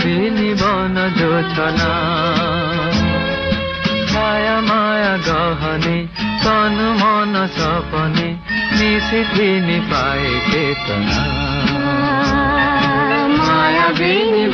बिनी बन जोछना छाया माया गहने तनु मन सपने मिसिथिनी पाए चेतना माया बिनी